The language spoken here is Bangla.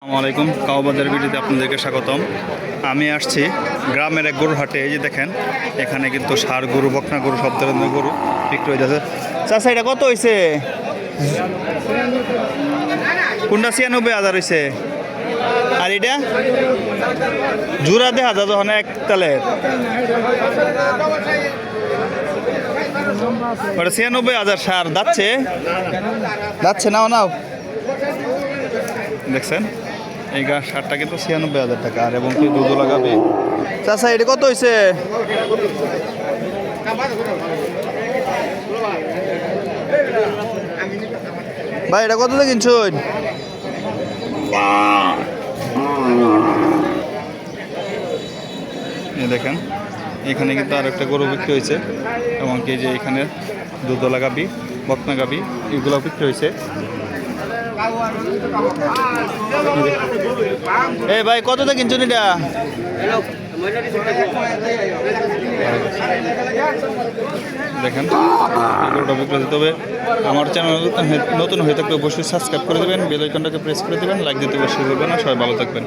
আসসালামু আলাইকুম, কাউবাজার ভিডিওতে আপনাদেরকে স্বাগতম। আমি আসছি গ্রামের এক গরুর হাটে। এই যে দেখেন, এখানে কিন্তু ষাঁড় গরু, বকনা গরু, সব ধরনের গরু বিক্রি হয়ে যাচ্ছে। চাচা, এটা কত হয়েছে? কোনটা 96,000 হয়েছে? আর এটা জোড়া দেখা যায় যখন এক তালের, ওটা 96,000 ষাঁড়। যাচ্ছে নাও নাও, দেখছেন এই ষাঁড়টা কিন্তু 96,000 টাকা। আর এবং কি দুধও লাগাবে। চাচা, এটা কত হয়েছে? ভাই, এটা কত কিনছুন? দেখেন, এখানে কিন্তু আর একটা গরু বিক্রি হয়েছে এবং কি যে এখানে দুধওয়ালা গাবি, বকনা গাবি, এগুলো বিক্রি হয়েছে। এই ভাই, কতটা কিনছুন এটা? দেখেন, এগুলোটা বিক্রি হতে। তবে আমার চ্যানেল নতুন হয়ে থাকলে অবশ্যই সাবস্ক্রাইব করে দেবেন, বেল আইকনটাকে প্রেস করে দেবেন, লাইক দিতে অবশ্যই দেবেন না। সবাই ভালো থাকবেন।